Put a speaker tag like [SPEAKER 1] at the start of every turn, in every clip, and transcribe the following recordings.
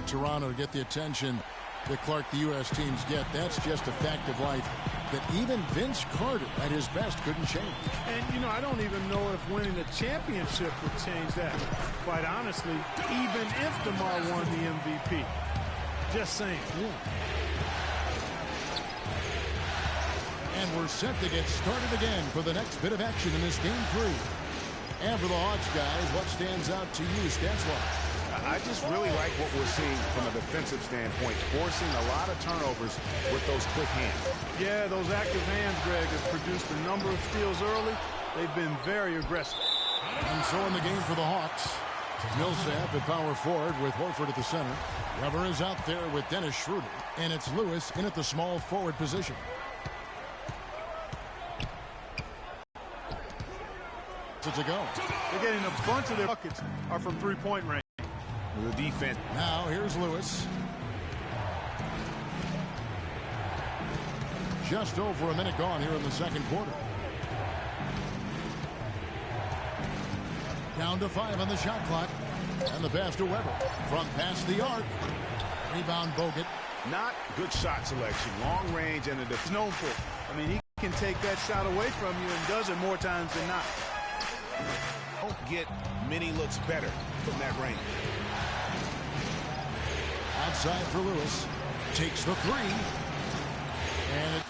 [SPEAKER 1] for Toronto to get the attention that Clark, the U.S. teams get. That's just a fact of life that even Vince Carter at his best couldn't change.
[SPEAKER 2] And, you know, I don't even know if winning a championship would change that. Quite honestly, even if DeMar won the MVP. Just saying.
[SPEAKER 1] Yeah. And we're set to get started again for the next bit of action in this Game 3. And for the Hawks, guys, what stands out to you, Stanslar?
[SPEAKER 3] I just really like what we're seeing from a defensive standpoint, forcing a lot of turnovers with those quick hands.
[SPEAKER 2] Yeah, those active hands, Greg, have produced a number of steals early. They've been very aggressive.
[SPEAKER 1] And so in the game for the Hawks, Millsap at power forward with Horford at the center. Weber is out there with Dennis Schroeder, and it's Lewis in at the small forward position. To go.
[SPEAKER 2] They're getting a bunch of their buckets are from three-point range.
[SPEAKER 3] The defense.
[SPEAKER 1] Now here's Lewis. Just over a minute gone here in the second quarter. Down to 5 on the shot clock. And the pass to Weber. From past the arc. Rebound Bogut.
[SPEAKER 3] Not good shot selection. Long range and a
[SPEAKER 2] known for. I mean, he can take that shot away from you and does it more times than not.
[SPEAKER 3] Don't get many looks better from that range.
[SPEAKER 1] Outside for Lewis. Takes the three. And it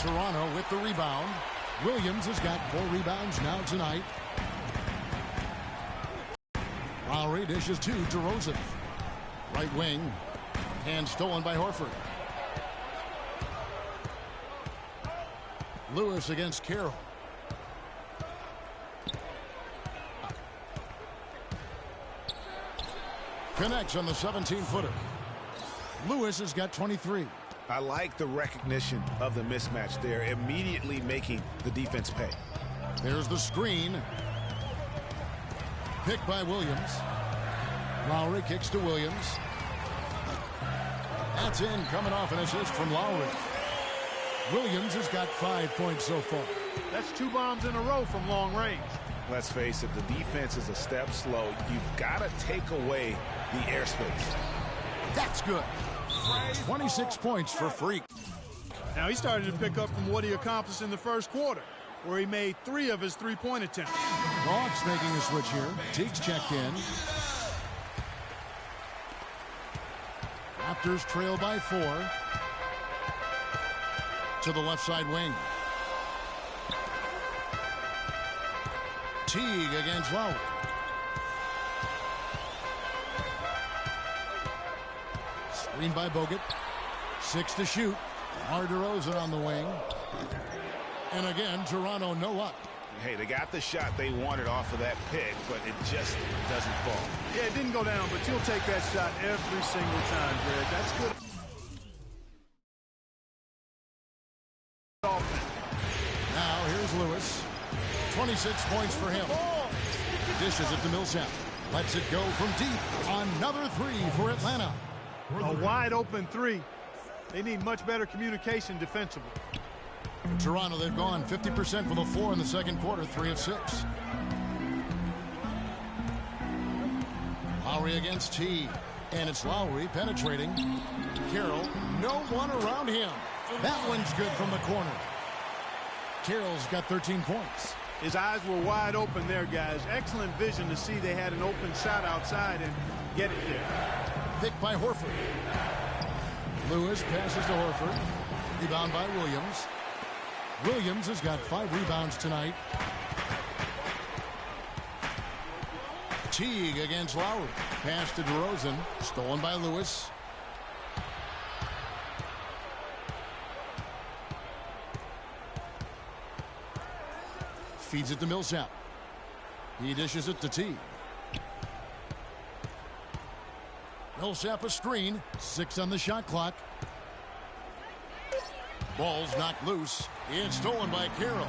[SPEAKER 1] Toronto with the rebound. Williams has got 4 rebounds now tonight. Lowry dishes to DeRozan. Right wing. And stolen by Horford. Lewis against Carroll. Connects on the 17-footer. Lewis has got 23.
[SPEAKER 3] I like the recognition of the mismatch there, immediately making the defense pay.
[SPEAKER 1] There's the screen. Picked by Williams. Lowry kicks to Williams. That's in, coming off an assist from Lowry. Williams has got 5 points so far.
[SPEAKER 2] That's 2 bombs in a row from long range.
[SPEAKER 3] Let's face it, the defense is a step slow. You've got to take away the airspace.
[SPEAKER 1] That's good. 26 points for Freak.
[SPEAKER 2] Now he's starting to pick up from what he accomplished in the first quarter, where he made 3 of his three-point attempts.
[SPEAKER 1] Hawks making a switch here. Teague's checked in. Raptors trail by 4. To the left side wing. Teague against Lowry. Screen by Bogut. 6 to shoot. DeRozan on the wing. And again, Toronto no luck.
[SPEAKER 3] Hey, they got the shot they wanted off of that pick, but it just doesn't fall.
[SPEAKER 2] Yeah, it didn't go down, but you'll take that shot every single time, Greg. That's good.
[SPEAKER 1] Now here's Lewis. 26 points for him. Dishes it to Millsap. Lets it go from deep. Another 3 for Atlanta.
[SPEAKER 2] A wide open 3. They need much better communication defensively.
[SPEAKER 1] For Toronto, they've gone 50% from the floor in the second quarter, 3 of 6. Lowry against T. And it's Lowry penetrating. Carroll, no one around him. That one's good from the corner. Carroll's got 13 points.
[SPEAKER 2] His eyes were wide open there, guys. Excellent vision to see they had an open shot outside and get it there.
[SPEAKER 1] Picked by Horford. Lewis passes to Horford. Rebound by Williams. Williams has got 5 rebounds tonight. Teague against Lowry. Pass to DeRozan. Stolen by Lewis. Feeds it to Millsap. He dishes it to Teague. Millsap a screen. 6 on the shot clock. Ball's knocked loose. It's stolen by Carroll.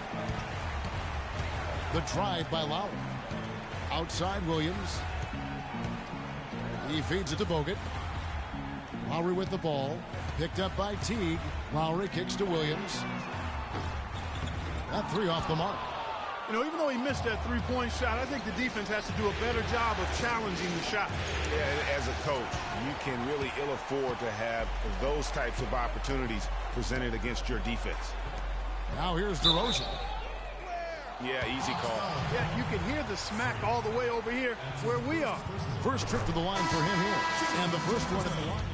[SPEAKER 1] The drive by Lowry. Outside Williams. He feeds it to Bogut. Lowry with the ball. Picked up by Teague. Lowry kicks to Williams. That 3 off the mark.
[SPEAKER 2] You know, even though he missed that three-point shot, I think the defense has to do a better job of challenging the shot.
[SPEAKER 3] Yeah, as a coach, you can really ill afford to have those types of opportunities presented against your defense.
[SPEAKER 1] Now here's DeRozan.
[SPEAKER 3] Yeah, easy call.
[SPEAKER 2] Yeah, you can hear the smack all the way over here where we are.
[SPEAKER 1] First trip to the line for him here. And the first one at the line.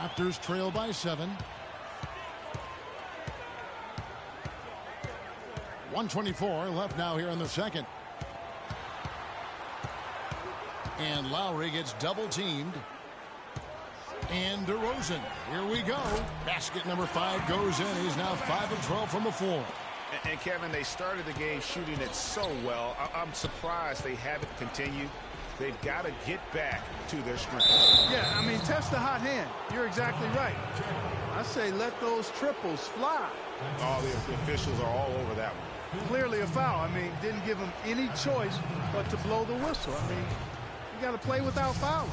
[SPEAKER 1] Raptors trail by 7. 1:24 left now here in the second. And Lowry gets double teamed. And DeRozan, here we go. Basket number 5 goes in. He's now 5 of 12 from the floor.
[SPEAKER 3] And Kevin, they started the game shooting it so well. I'm surprised they haven't continued. They've got to get back to their strength.
[SPEAKER 2] Yeah, I mean, test the hot hand. You're exactly right. I say let those triples fly.
[SPEAKER 3] All the officials are all over that one.
[SPEAKER 2] Clearly a foul. I mean, didn't give him any choice but to blow the whistle. I mean, you got to play without fouling.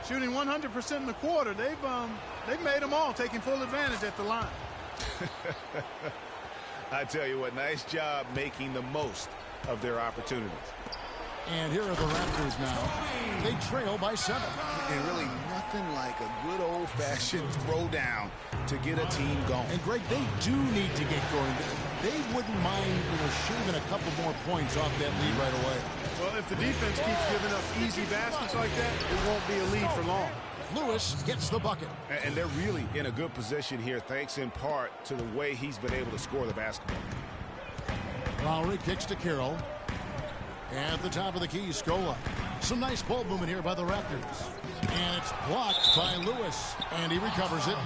[SPEAKER 2] Shooting 100% in the quarter, they've made them all, taking full advantage at the line.
[SPEAKER 3] I tell you what, nice job making the most of their opportunities.
[SPEAKER 1] And here are the Raptors now. They trail by 7.
[SPEAKER 3] And really nothing like a good old-fashioned throwdown to get a team going.
[SPEAKER 1] And Greg, they do need to get going. They wouldn't mind, shaving a couple more points off that lead right away.
[SPEAKER 2] Well, if the defense keeps giving up easy baskets like that, it won't be a lead for long.
[SPEAKER 1] Lewis gets the bucket.
[SPEAKER 3] And they're really in a good position here, thanks in part to the way he's been able to score the basketball.
[SPEAKER 1] Lowry kicks to Carroll. At the top of the key, Scola. Some nice ball movement here by the Raptors. And it's blocked by Lewis. And he recovers it.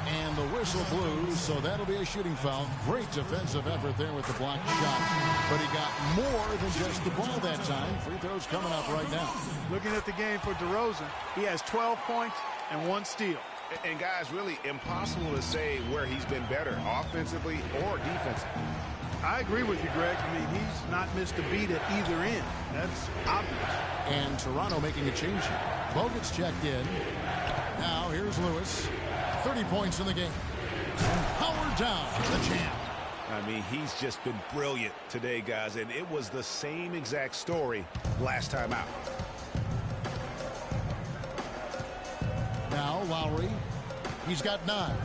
[SPEAKER 1] And the whistle blew, so that'll be a shooting foul. Great defensive effort there with the blocked shot. But he got more than just the ball that time. Free throws coming up right now.
[SPEAKER 2] Looking at the game for DeRozan, he has 12 points and 1 steal.
[SPEAKER 3] And guys, really impossible to say where he's been better, offensively or defensively.
[SPEAKER 2] I agree with you, Greg. I mean, he's not missed a beat at either end. That's obvious.
[SPEAKER 1] And Toronto making a change here. Bogut's checked in. Now here's Lewis. 30 points in the game. And Howard down, the champ.
[SPEAKER 3] I mean, he's just been brilliant today, guys, and it was the same exact story last time out.
[SPEAKER 1] Now Lowry. He's got 9.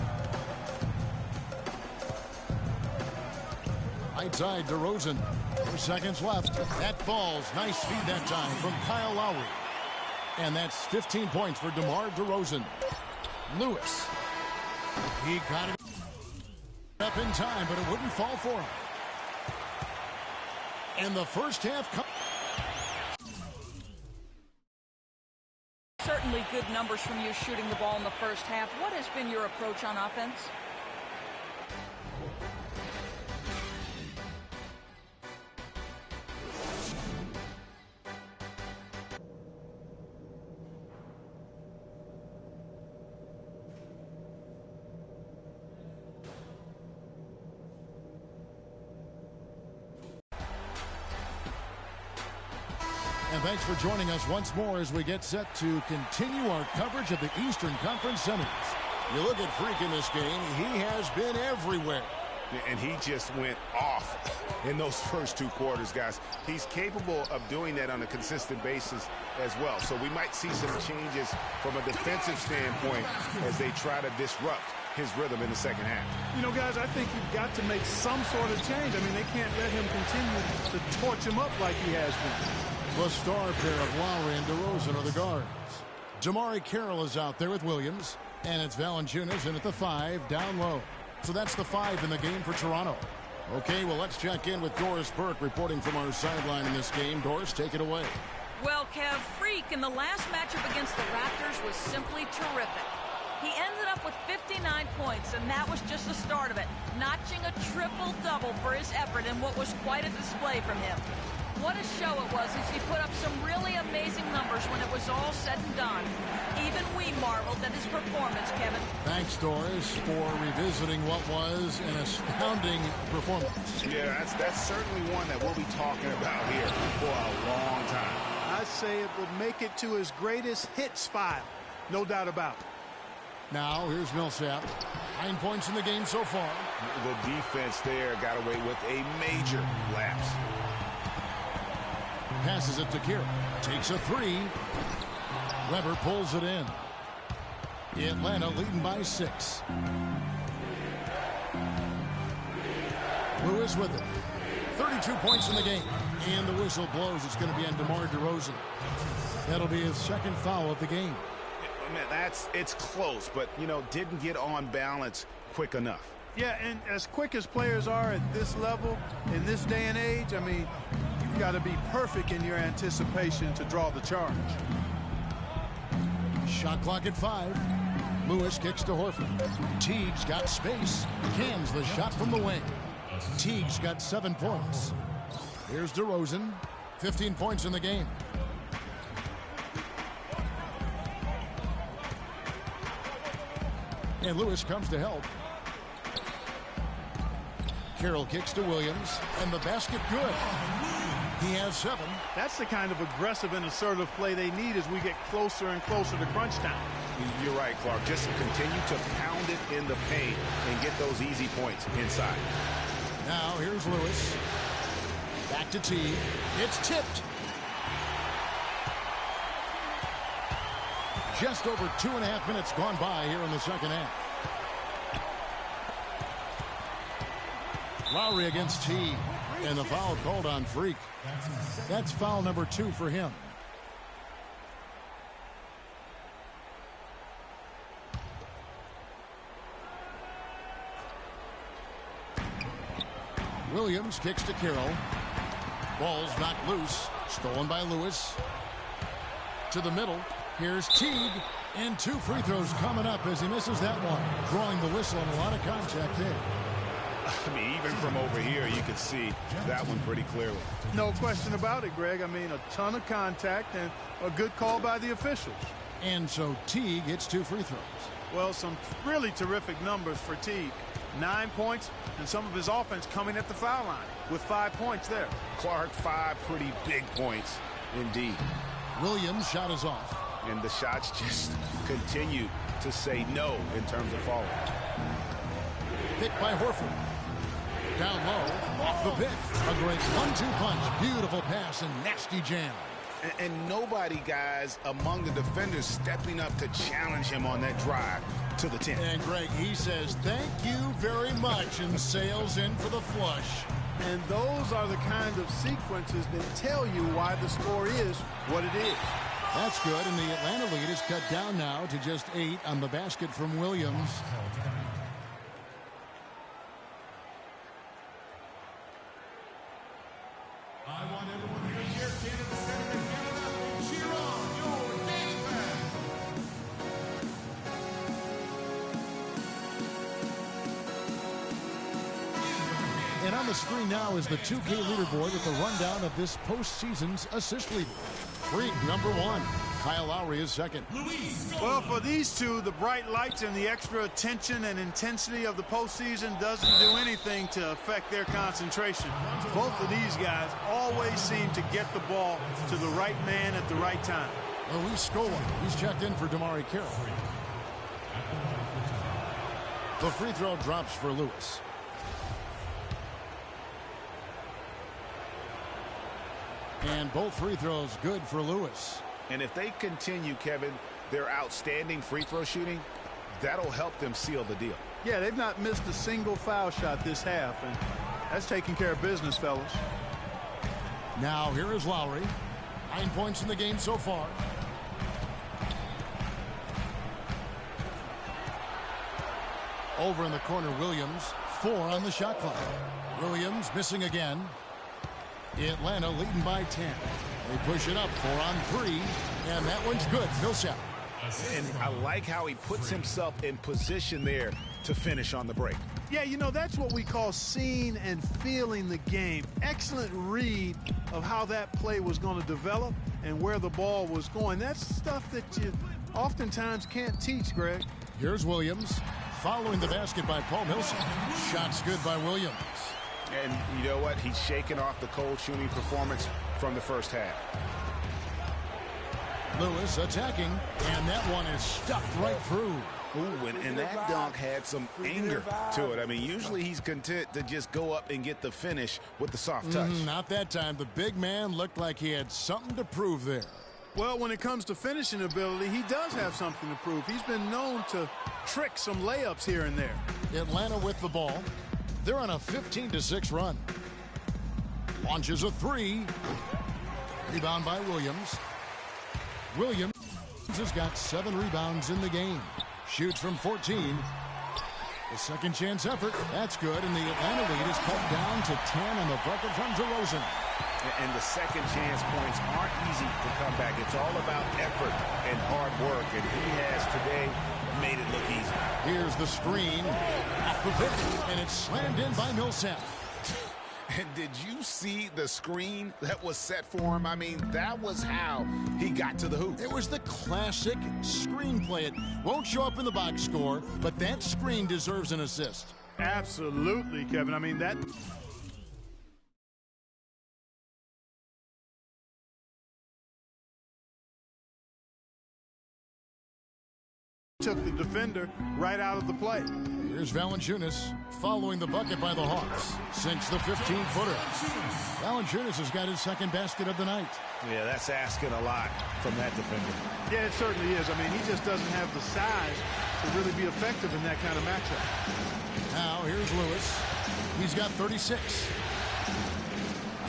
[SPEAKER 1] Right side, DeRozan. 4 seconds left. That falls. Nice feed that time from Kyle Lowry. And that's 15 points for DeMar DeRozan. Lewis. He got it up in time, but it wouldn't fall for him. And the first half.
[SPEAKER 4] Certainly good numbers from you shooting the ball in the first half. What has been your approach on offense?
[SPEAKER 1] And thanks for joining us once more as we get set to continue our coverage of the Eastern Conference Semis. You look at Freak in this game, he has been everywhere.
[SPEAKER 3] And he just went off in those first 2 quarters, guys. He's capable of doing that on a consistent basis as well. So we might see some changes from a defensive standpoint as they try to disrupt his rhythm in the second half.
[SPEAKER 2] You know, guys, I think you've got to make some sort of change. I mean, they can't let him continue to torch him up like he has been.
[SPEAKER 1] The star pair of Lowry and DeRozan are the guards. Damari Carroll is out there with Williams. And it's Valanciunas in at the 5, down low. So that's the 5 in the game for Toronto. Okay, well, let's check in with Doris Burke reporting from our sideline in this game. Doris, take it away.
[SPEAKER 4] Well, Kev, Freak in the last matchup against the Raptors was simply terrific. He ended up with 59 points, and that was just the start of it, notching a triple-double for his effort in what was quite a display from him. What a show it was as he put up some really amazing numbers when it was all said and done. Even we marveled at his performance, Kevin.
[SPEAKER 1] Thanks, Doris, for revisiting what was an astounding performance.
[SPEAKER 3] Yeah, that's certainly one that we'll be talking about here for a long time.
[SPEAKER 2] I'd say it would make it to his greatest hits file. No doubt about it.
[SPEAKER 1] Now, here's Millsap. 9 points in the game so far.
[SPEAKER 3] The defense there got away with a major lapse.
[SPEAKER 1] Passes it to Kira. Takes a 3. Weber pulls it in. Atlanta leading by 6. Lewis with it. 32 points in the game. And the whistle blows. It's going to be on DeMar DeRozan. That'll be his second foul of the game.
[SPEAKER 3] Man, it's close, but, didn't get on balance quick enough.
[SPEAKER 2] Yeah, and as quick as players are at this level, in this day and age, I mean, you've got to be perfect in your anticipation to draw the charge.
[SPEAKER 1] Shot clock at 5. Lewis kicks to Horford. Teague's got space. Cans the shot from the wing. Teague's got 7 points. Here's DeRozan. 15 points in the game. And Lewis comes to help. Carroll kicks to Williams, and the basket good. He has 7.
[SPEAKER 2] That's the kind of aggressive and assertive play they need as we get closer and closer to crunch time.
[SPEAKER 3] You're right, Clark. Just continue to pound it in the paint and get those easy points inside.
[SPEAKER 1] Now here's Lewis. Back to Teague. It's tipped. Just over 2.5 minutes gone by here in the second half. Lowry against Teague. And the foul called on Freak. That's foul number 2 for him. Williams kicks to Carroll. Ball's knocked loose. Stolen by Lewis. To the middle. Here's Teague. And 2 free throws coming up as he misses that one. Drawing the whistle and a lot of contact there.
[SPEAKER 3] I mean, even from over here, you can see that one pretty clearly.
[SPEAKER 2] No question about it, Greg. I mean, a ton of contact and a good call by the officials.
[SPEAKER 1] And so Teague gets 2 free throws.
[SPEAKER 2] Well, some really terrific numbers for Teague. 9 points, and some of his offense coming at the foul line with 5 points there.
[SPEAKER 3] Clark, 5 pretty big points indeed.
[SPEAKER 1] Williams' shot is off.
[SPEAKER 3] And the shots just continue to say no in terms of falling.
[SPEAKER 1] Picked by Horford. Down low, off the pick. A great 1-2 punch. Beautiful pass and nasty jam.
[SPEAKER 3] And nobody, guys, among the defenders stepping up to challenge him on that drive to the 10.
[SPEAKER 1] And Greg, he says, thank you very much, and sails in for the flush.
[SPEAKER 2] And those are the kind of sequences that tell you why the score is what it is.
[SPEAKER 1] That's good, and the Atlanta lead is cut down now to just 8 on the basket from Williams.
[SPEAKER 5] I want everyone here to cheer Canada, Senator Canada. Cheer on your game band.
[SPEAKER 1] And on the screen now is the 2K leaderboard with the rundown of this postseason's assist leader. Freak number 1. Kyle Lowry is second.
[SPEAKER 2] Well, for these two, the bright lights and the extra attention and intensity of the postseason doesn't do anything to affect their concentration. Both of these guys always seem to get the ball to the right man at the right time.
[SPEAKER 1] Luis Scola, he's checked in for Damari Carroll. The free throw drops for Lewis. And both free throws good for Lewis.
[SPEAKER 3] And if they continue, Kevin, their outstanding free throw shooting, that'll help them seal the deal.
[SPEAKER 2] Yeah, they've not missed a single foul shot this half, and that's taking care of business, fellas.
[SPEAKER 1] Now here is Lowry. 9 points in the game so far. Over in the corner, Williams. 4 on the shot clock. Williams missing again. Atlanta leading by 10. They push it up 4 on 3. And that one's good. Millsap.
[SPEAKER 3] And I like how he puts himself in position there to finish on the break.
[SPEAKER 2] Yeah, you know, that's what we call seeing and feeling the game. Excellent read of how that play was going to develop and where the ball was going. That's stuff that you oftentimes can't teach, Greg.
[SPEAKER 1] Here's Williams. Following the basket by Paul Millsap. Shots good by Williams.
[SPEAKER 3] And you know what? He's shaking off the cold shooting performance from the first half.
[SPEAKER 1] Lewis attacking, and that one is stuffed right through.
[SPEAKER 3] Ooh, and that dunk had some anger to it. I mean, usually he's content to just go up and get the finish with the soft touch.
[SPEAKER 1] Not that time. The big man looked like he had something to prove there.
[SPEAKER 2] Well, when it comes to finishing ability, he does have something to prove. He's been known to trick some layups here and there.
[SPEAKER 1] Atlanta with the ball. They're on a 15-6 run. Launches a 3. Rebound by Williams. Williams has got 7 rebounds in the game. Shoots from 14. The second chance effort. That's good. And the Atlanta lead is cut down to 10 on the bucket from DeRozan.
[SPEAKER 3] And the second chance points aren't easy to come back. It's all about effort and hard work. And he has today made it look easy.
[SPEAKER 1] Here's the screen. Off the pick. And it's slammed in by Millsap.
[SPEAKER 3] And did you see the screen that was set for him? I mean, that was how he got to the hoop.
[SPEAKER 1] It was the classic screenplay. It won't show up in the box score, but that screen deserves an assist.
[SPEAKER 2] Absolutely, Kevin. I mean, that... took the defender right out of the play.
[SPEAKER 1] Here's Valanciunas following the bucket by the Hawks. Sinks the 15-footer. Valanciunas has got his second basket of the night.
[SPEAKER 3] Yeah, that's asking a lot from that defender.
[SPEAKER 2] Yeah, it certainly is. I mean, he just doesn't have the size to really be effective in that kind of matchup.
[SPEAKER 1] Now, here's Lewis. He's got 36.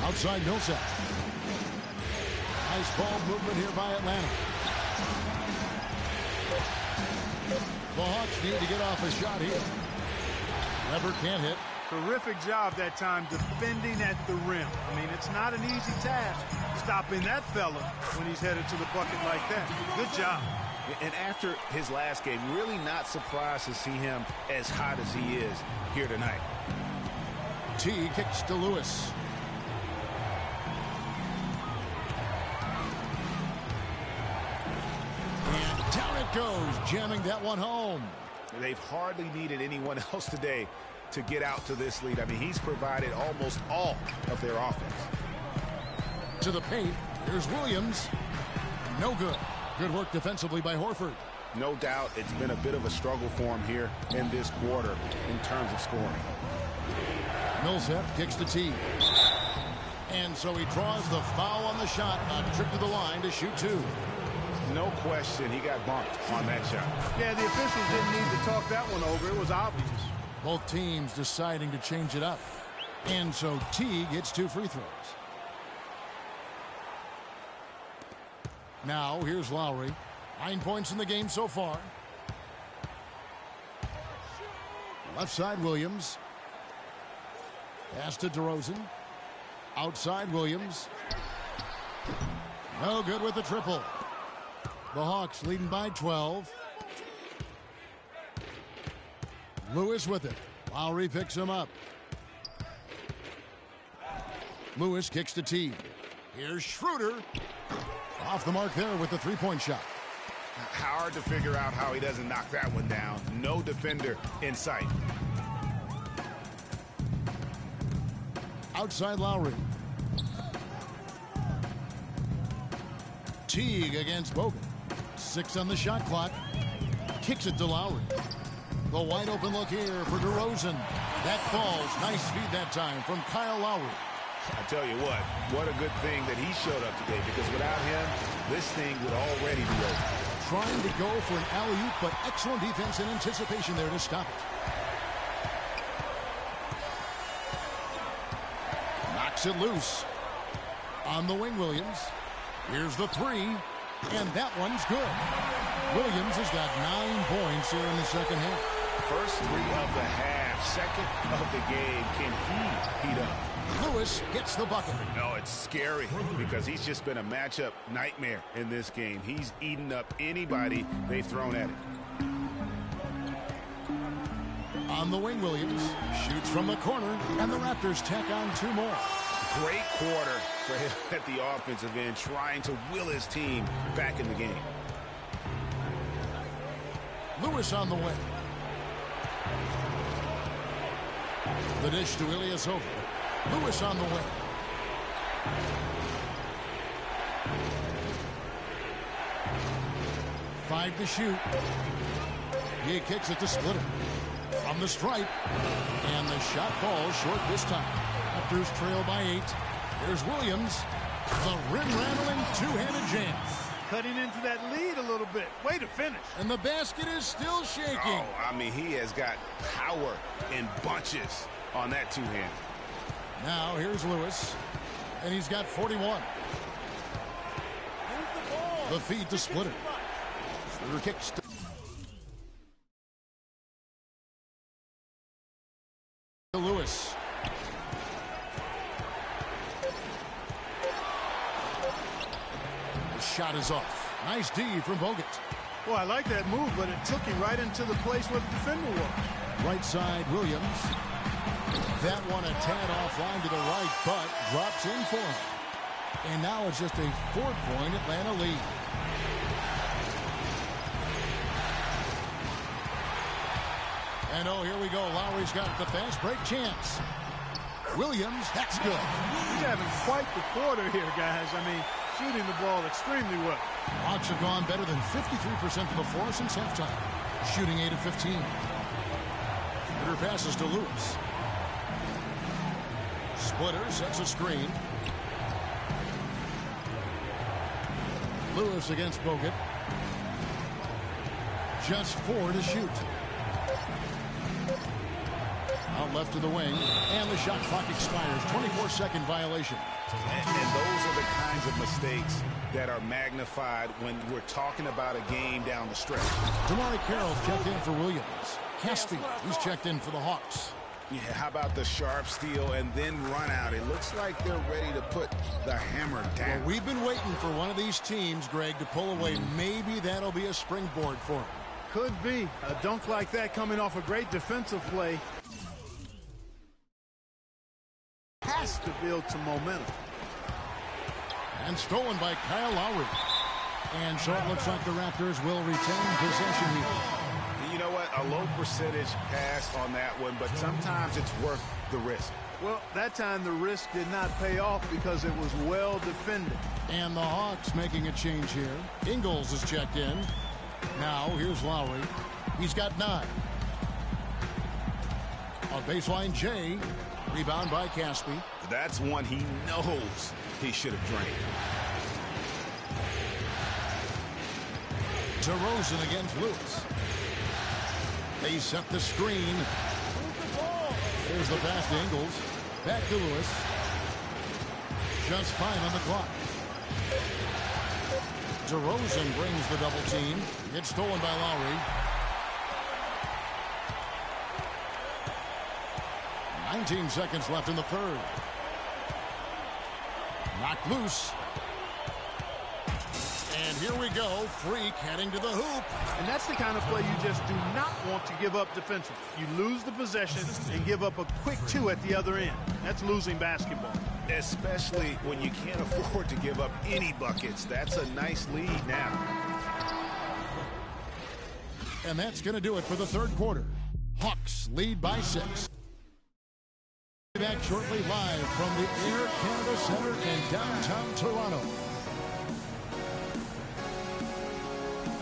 [SPEAKER 1] Outside Millsap. Nice ball movement here by Atlanta. The Hawks need to get off a shot here. Weber can't hit.
[SPEAKER 2] Terrific job that time defending at the rim. I mean, it's not an easy task stopping that fella when he's headed to the bucket like that. Good job.
[SPEAKER 3] And after his last game, really not surprised to see him as hot as he is here tonight.
[SPEAKER 1] T kicks to Lewis. And down it goes, jamming that one home.
[SPEAKER 3] They've hardly needed anyone else today to get out to this lead. I mean, he's provided almost all of their offense.
[SPEAKER 1] To the paint, here's Williams. No good. Good work defensively by Horford.
[SPEAKER 3] No doubt it's been a bit of a struggle for him here in this quarter in terms of scoring.
[SPEAKER 1] Millsap kicks to T. And so he draws the foul on the shot, a trip to the line to shoot 2.
[SPEAKER 3] No question he got bumped on that shot.
[SPEAKER 2] Yeah, the officials didn't need to talk that one over. It was obvious.
[SPEAKER 1] Both teams deciding to change it up. And so T gets 2 free throws. Now here's Lowry. 9 points in the game so far. Left side Williams. Pass to DeRozan. Outside Williams. No good with the triple. The Hawks leading by 12. Lewis with it. Lowry picks him up. Lewis kicks to T. Here's Schroeder. Off the mark there with the three-point shot.
[SPEAKER 3] Hard to figure out how he doesn't knock that one down. No defender in sight.
[SPEAKER 1] Outside Lowry. Teague against Bogut. 6 on the shot clock. Kicks it to Lowry. The wide open look here for DeRozan. That falls. Nice feed that time from Kyle Lowry.
[SPEAKER 3] I tell you what a good thing that he showed up today, because without him, this thing would already be over.
[SPEAKER 1] Trying to go for an alley-oop, but excellent defense and anticipation there to stop it. Knocks it loose. On the wing, Williams. Here's the 3, and that one's good. Williams has got 9 points here in the second half.
[SPEAKER 3] First three of the half, second of the game. Can he heat up?
[SPEAKER 1] Lewis gets the bucket.
[SPEAKER 3] No, it's scary because he's just been a matchup nightmare in this game. He's eaten up anybody they've thrown at him.
[SPEAKER 1] On the wing, Williams shoots from the corner, and the Raptors tack on 2 more.
[SPEAKER 3] Great quarter for him at the offensive end, trying to will his team back in the game.
[SPEAKER 1] Lewis on the wing. The dish to Ilyasova. Lewis on the wing. Five to shoot. He kicks it to Splitter. From the stripe. And the shot falls short this time. Raptors trail by 8. Here's Williams. The rim-rattling two-handed jam.
[SPEAKER 2] Cutting into that lead a little bit. Way to finish.
[SPEAKER 1] And the basket is still shaking.
[SPEAKER 3] Oh, I mean, he has got power in bunches on that two-hand.
[SPEAKER 1] Now here's Lewis. And he's got 41. The feed to Splitter. Splitter kicks to Lewis. The shot is off. Nice D from Bogut.
[SPEAKER 2] Well, I like that move, but it took him right into the place where the defender was.
[SPEAKER 1] Right side, Williams. That one a tad offline to the right, but drops in for him. And now it's just a 4-point Atlanta lead. And oh, here we go. Lowry's got the fast break chance. Williams, that's good.
[SPEAKER 2] He's having quite the quarter here, guys. I mean, shooting the ball extremely well.
[SPEAKER 1] Hawks have gone better than 53% from the floor since halftime. Shooting 8 of 15. Splitter passes to Lewis. Splitter sets a screen. Lewis against Bogut. Just 4 to shoot. Out left to the wing, and the shot clock expires. 24-second violation.
[SPEAKER 3] And those are the kinds of mistakes that are magnified when we're talking about a game down the stretch.
[SPEAKER 1] Damari Carroll's checked in for Williams. Caspi, he's checked in for the Hawks.
[SPEAKER 3] Yeah, how about the sharp steal and then run out? It looks like they're ready to put the hammer down.
[SPEAKER 1] Well, we've been waiting for one of these teams, Greg, to pull away. Maybe that'll be a springboard for them.
[SPEAKER 2] Could be. A dunk like that coming off a great defensive play has to build some momentum.
[SPEAKER 1] And stolen by Kyle Lowry. And so it looks like the Raptors will retain possession here.
[SPEAKER 3] You know what? A low percentage pass on that one, but sometimes it's worth the risk.
[SPEAKER 2] Well, that time the risk did not pay off because it was well defended.
[SPEAKER 1] And the Hawks making a change here. Ingles is checked in. Now here's Lowry. He's got 9. On baseline, Jay. Rebound by Caspi.
[SPEAKER 3] That's one he knows he should have drained.
[SPEAKER 1] DeRozan against Lewis. They set the screen. There's the pass to Ingles. Back to Lewis. Just 5 on the clock. DeRozan brings the double team. It's stolen by Lowry. 19 seconds left in the third. Knocked loose. And here we go. Freak heading to the hoop.
[SPEAKER 2] And that's the kind of play you just do not want to give up defensively. You lose the possession and give up a quick 2 at the other end. That's losing basketball.
[SPEAKER 3] Especially when you can't afford to give up any buckets. That's a nice lead now.
[SPEAKER 1] And that's going to do it for the third quarter. Hawks lead by 6. Back shortly live from the Air Canada Center in downtown Toronto.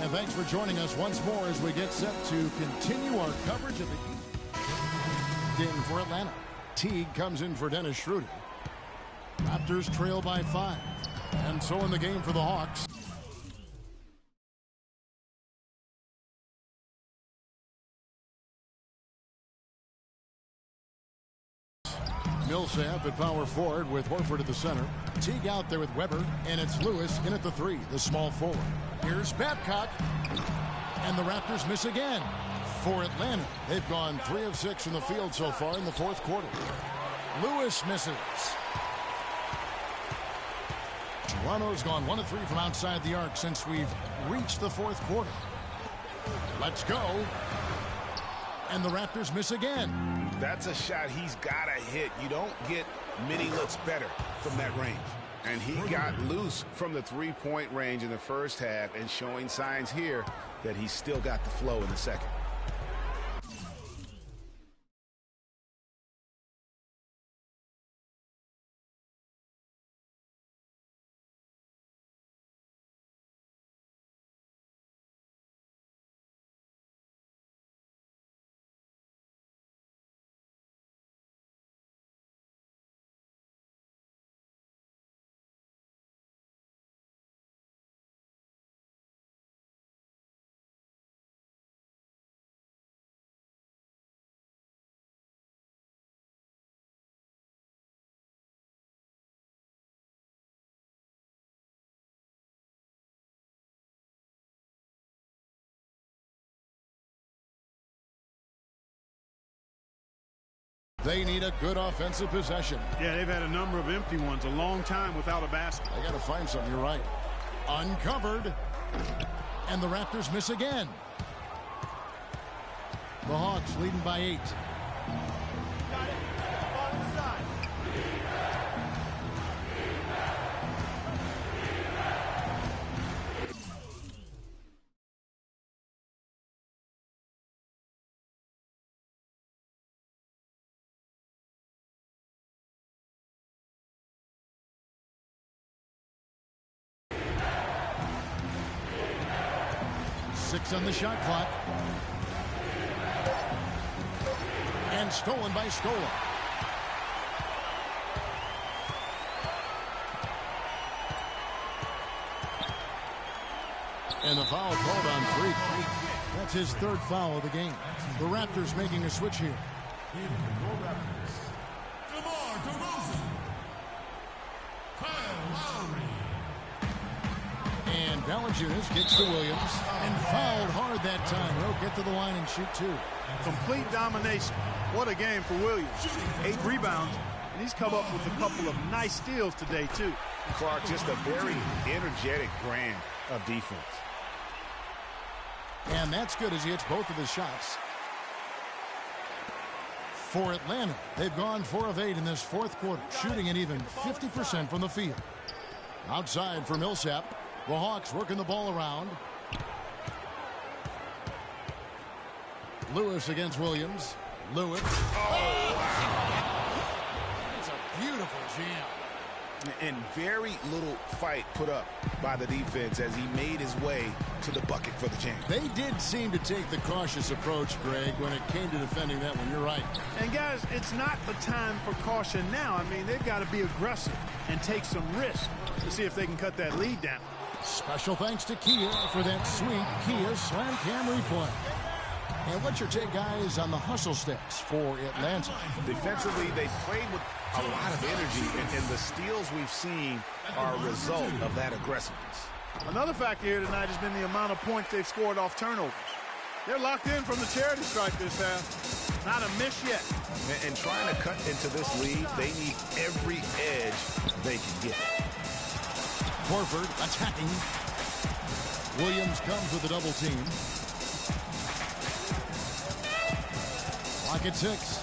[SPEAKER 1] And thanks for joining us once more as we get set to continue our coverage of the in for Atlanta. Teague comes in for Dennis Schroeder. Raptors trail by 5. And so in the game for the Hawks. Millsap at power forward with Horford at the center. Teague out there with Weber, and it's Lewis in at the 3, the small forward. Here's Babcock, and the Raptors miss again. For Atlanta, they've gone 3 of 6 from the field so far in the fourth quarter. Lewis misses. Toronto's gone 1 of 3 from outside the arc since we've reached the fourth quarter. Let's go. And the Raptors miss again.
[SPEAKER 3] That's a shot he's got to hit. You don't get many looks better from that range. And he got loose from the three-point range in the first half and showing signs here that he's still got the flow in the second.
[SPEAKER 1] They need a good offensive possession.
[SPEAKER 2] Yeah, they've had a number of empty ones, a long time without a basket.
[SPEAKER 1] They got to find something. You're right. Uncovered. And the Raptors miss again. The Hawks leading by 8.
[SPEAKER 2] Got it. Ball inside.
[SPEAKER 1] Six on the shot clock. And stolen by Scola. And the foul called on Freak. That's his third foul of the game. The Raptors making a switch here. And Valanciunas gets to Williams and fouled hard that time. He'll get to the line and shoot 2.
[SPEAKER 2] Complete domination. What a game for Williams. 8 rebounds, and he's come up with a couple of nice steals today, too.
[SPEAKER 3] Clark, just a very energetic brand of defense.
[SPEAKER 1] And that's good as he hits both of his shots. For Atlanta, they've gone 4 of 8 in this fourth quarter, shooting an even 50% from the field. Outside for Millsap. The Hawks working the ball around. Lewis against Williams. Lewis. It's a beautiful jam.
[SPEAKER 3] And very little fight put up by the defense as he made his way to the bucket for the jam.
[SPEAKER 1] They did seem to take the cautious approach, Greg, when it came to defending that one. You're right.
[SPEAKER 2] And, guys, it's not the time for caution now. I mean, they've got to be aggressive and take some risks to see if they can cut that lead down.
[SPEAKER 1] Special thanks to Kia for that sweet Kia Slam Cam replay. And what's your take, guys, on the hustle sticks for Atlanta?
[SPEAKER 3] Defensively, they played with a lot of energy, and the steals we've seen are a result of that aggressiveness.
[SPEAKER 2] Another factor here tonight has been the amount of points they've scored off turnovers. They're locked in from the charity stripe this half. Not a miss yet.
[SPEAKER 3] And trying to cut into this lead, they need every edge they can get.
[SPEAKER 1] Horford attacking. Williams comes with a double team. Clock at 6.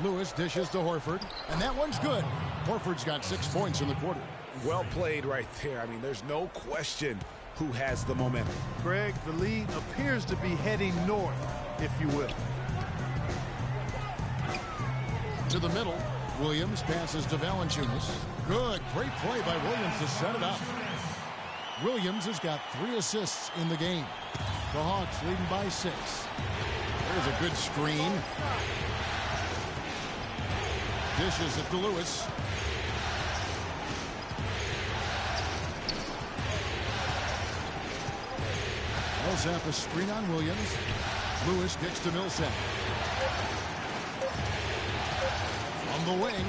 [SPEAKER 1] Lewis dishes to Horford, and that one's good. Horford's got 6 points in the quarter.
[SPEAKER 3] Well played right there. I mean, there's no question who has the momentum.
[SPEAKER 2] Greg, the lead appears to be heading north, if you will.
[SPEAKER 1] To the middle. Williams passes to Valanciunas. Good. Great play by Williams to set it up. Williams has got 3 assists in the game. The Hawks leading by 6. There's a good screen. Dishes it to Lewis. Millsap a screen on Williams. Lewis kicks to Millsap. From the wing.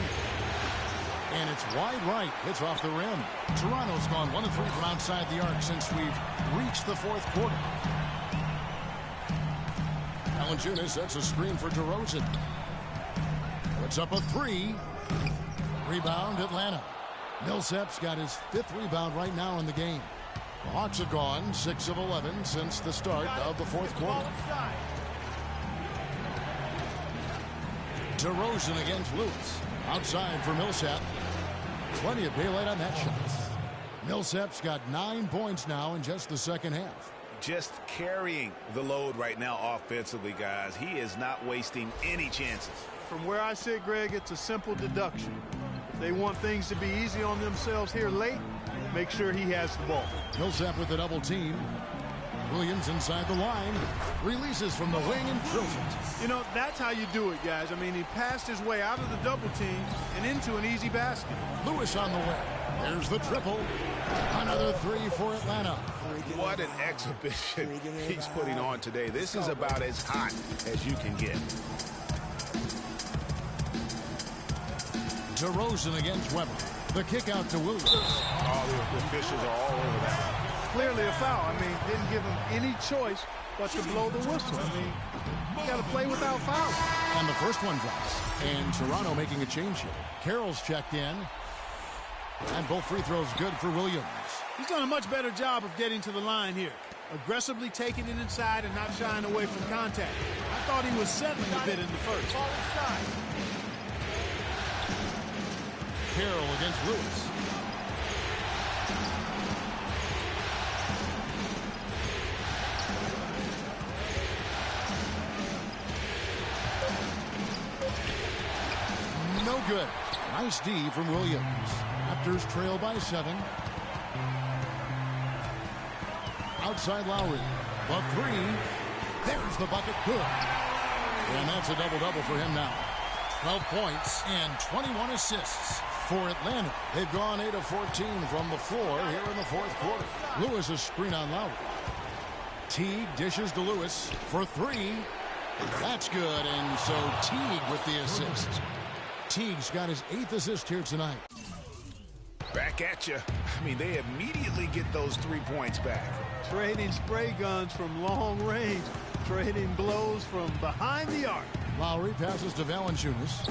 [SPEAKER 1] And it's wide right. It's off the rim. Toronto's gone 1 of 3 from outside the arc since we've reached the fourth quarter. Valanciunas sets a screen for DeRozan. Puts up a 3. Rebound, Atlanta. Millsap's got his 5th rebound right now in the game. The Hawks have gone 6 of 11 since the start of the fourth quarter. DeRozan against Lewis. Outside for Millsap. Plenty of daylight on that shot. Millsap's got 9 points now in just the second half.
[SPEAKER 3] Just carrying the load right now offensively, guys. He is not wasting any chances.
[SPEAKER 2] From where I sit, Greg, it's a simple deduction. If they want things to be easy on themselves here late, make sure he has the ball.
[SPEAKER 1] Millsap with the double team. Williams inside the line. Releases from the wing and drills it.
[SPEAKER 2] You know, that's how you do it, guys. I mean, he passed his way out of the double team and into an easy basket.
[SPEAKER 1] Lewis on the way. There's the triple. Another 3 for Atlanta.
[SPEAKER 3] What an exhibition he's putting on today. This is about as hot as you can get.
[SPEAKER 1] DeRozan against Weber. The kick out to Williams.
[SPEAKER 3] Oh, the officials are all over that.
[SPEAKER 2] Clearly a foul. I mean, didn't give him any choice but to blow the whistle. I mean, you got to play without fouling.
[SPEAKER 1] And the first one drops. And Toronto making a change here. Carroll's checked in. And both free throws good for Williams.
[SPEAKER 2] He's done a much better job of getting to the line here. Aggressively taking it inside and not shying away from contact. I thought he was settling a bit in the first.
[SPEAKER 1] Carroll against Lewis. No good. Nice D from Williams. Raptors trail by 7. Outside Lowry. The 3. There's the bucket. Good. And that's a double-double for him now. 12 points and 21 assists for Atlanta. They've gone 8 of 14 from the floor here in the fourth quarter. Lewis a screen on Lowry. Teague dishes to Lewis for 3. That's good. And so Teague with the assist. Teague's got his 8th assist here tonight.
[SPEAKER 3] Back at you. I mean, they immediately get those 3 points back.
[SPEAKER 2] Trading spray guns from long range. Trading blows from behind the arc.
[SPEAKER 1] Lowry passes to Valanciunas.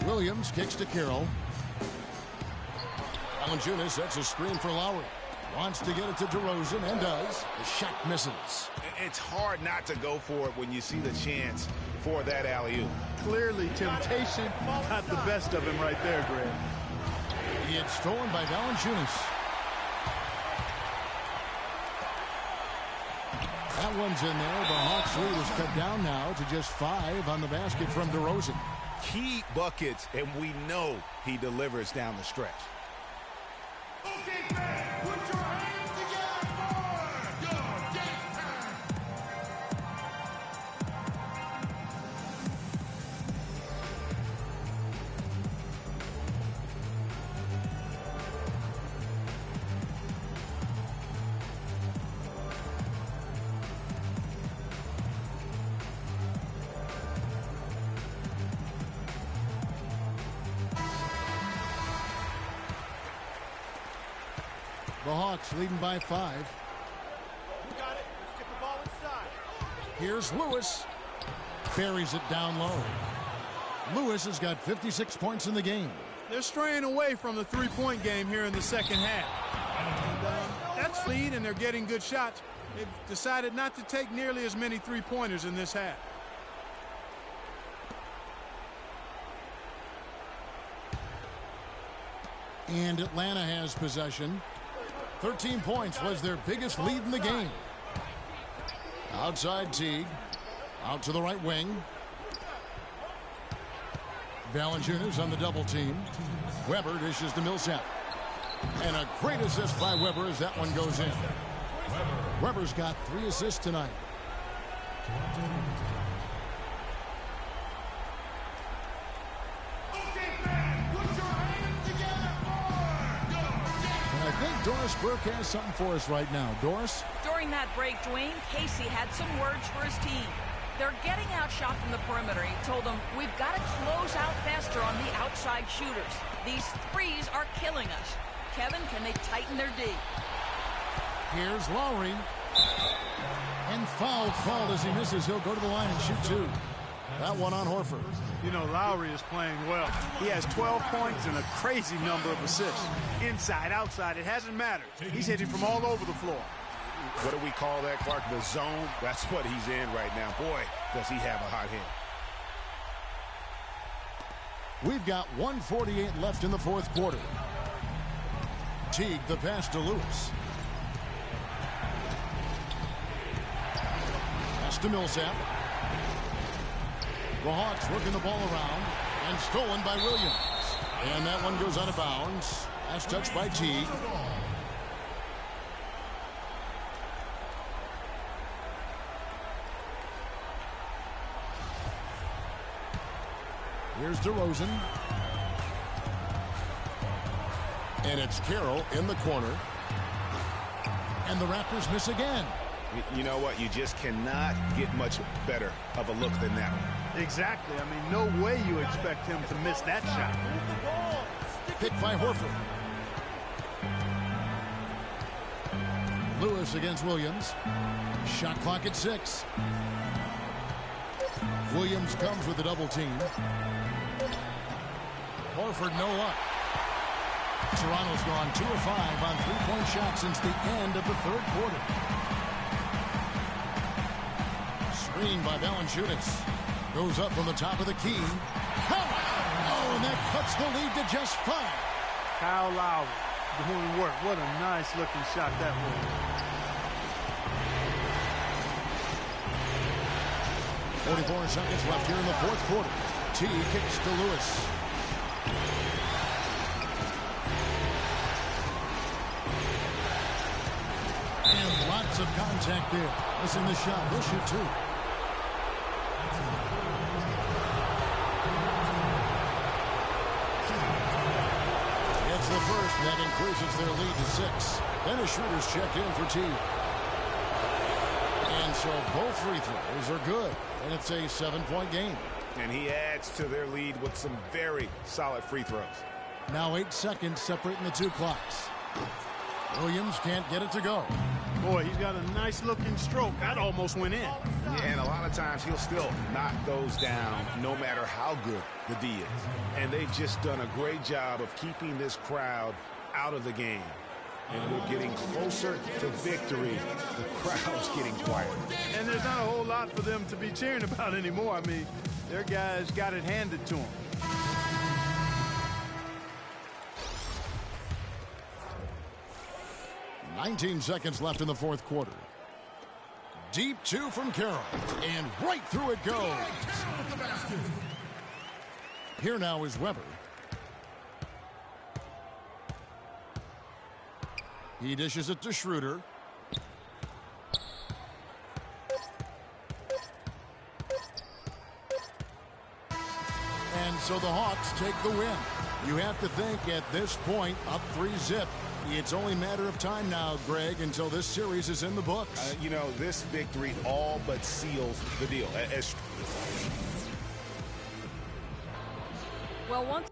[SPEAKER 1] Williams kicks to Carroll. Valanciunas sets a screen for Lowry. Wants to get it to DeRozan and does. The shot misses.
[SPEAKER 3] It's hard not to go for it when you see the chance for that alley-oop.
[SPEAKER 2] Clearly, temptation got the best of him right there, Greg.
[SPEAKER 1] It's stolen by Valanciunas. That one's in there. The Hawks lead is cut down now to just 5 on the basket from DeRozan.
[SPEAKER 3] Key buckets, and we know he delivers down the stretch.
[SPEAKER 5] Okay, man, put your hands together for your game time.
[SPEAKER 1] The Hawks leading by 5.
[SPEAKER 2] You got it. Let's get the ball inside.
[SPEAKER 1] Here's Lewis. Buries it down low. Lewis has got 56 points in the game.
[SPEAKER 2] They're straying away from the three-point game here in the second half. And, that's lead, and they're getting good shots. They've decided not to take nearly as many three-pointers in this half.
[SPEAKER 1] And Atlanta has possession. 13 points was their biggest lead in the game. Outside Teague. Out to the right wing. Valanciunas on the double team. Weber dishes to Millsap. And a great assist by Weber as that one goes in. Weber's got 3 assists tonight. And I think Doris Burke has something for us right now. Doris?
[SPEAKER 4] During that break, Dwayne Casey had some words for his team. They're getting outshot from the perimeter. He told them, we've got to close out faster on the outside shooters. These threes are killing us. Kevin, can they tighten their D?
[SPEAKER 1] Here's Lowry. And foul called as he misses. He'll go to the line and shoot two. That one on Horford.
[SPEAKER 2] You know, Lowry is playing well. He has 12 points and a crazy number of assists. Inside, outside, it hasn't mattered. He's hitting from all over the floor.
[SPEAKER 3] What do we call that, Clark? The zone? That's what he's in right now. Boy, does he have a hot hand.
[SPEAKER 1] We've got 1:48 left in the fourth quarter. Teague the pass to Lewis. Pass to Millsap. The Hawks working the ball around and stolen by Williams. And that one goes out of bounds. Last touch by Teague. Here's DeRozan. And it's Carroll in the corner. And the Raptors miss again.
[SPEAKER 3] You know what? You just cannot get much better of a look than that one.
[SPEAKER 2] Exactly. I mean, no way you expect him to miss that shot.
[SPEAKER 1] Picked by Horford. Lewis against Williams. Shot clock at 6. Williams comes with a double team. Horford no luck. Toronto's gone 2 of 5 on three-point shots since the end of the third quarter. Screen by Valanciunas. Goes up from the top of the key. Oh, and that cuts the lead to just 5.
[SPEAKER 2] Kyle Lowry doing work. What a nice-looking shot that was.
[SPEAKER 1] 44 seconds left here in the fourth quarter. T kicks to Lewis. And lots of contact there. Missing the shot. He'll shoot two. It's the first that increases their lead to 6. Then the shooters check in for T. And so both free throws are good. And it's a 7-point game.
[SPEAKER 3] And he adds to their lead with some very solid free throws.
[SPEAKER 1] Now 8 seconds separating the two clocks. Williams can't get it to go.
[SPEAKER 2] Boy, he's got a nice-looking stroke. That almost went in.
[SPEAKER 3] Yeah, and a lot of times he'll still knock those down no matter how good the D is. And they've just done a great job of keeping this crowd out of the game. And we're getting closer to victory. The crowd's getting quieter.
[SPEAKER 2] And there's not a whole lot for them to be cheering about anymore. I mean, their guys got it handed to them.
[SPEAKER 1] $19 seconds left in the fourth quarter. Deep 2 from Carroll. And right through it goes. Here now is Weber. He dishes it to Schroeder. And so the Hawks take the win. You have to think at this point, up 3-zip. It's only a matter of time now, Greg, until this series is in the books.
[SPEAKER 3] You know, this victory all but seals the deal.
[SPEAKER 4] Well, once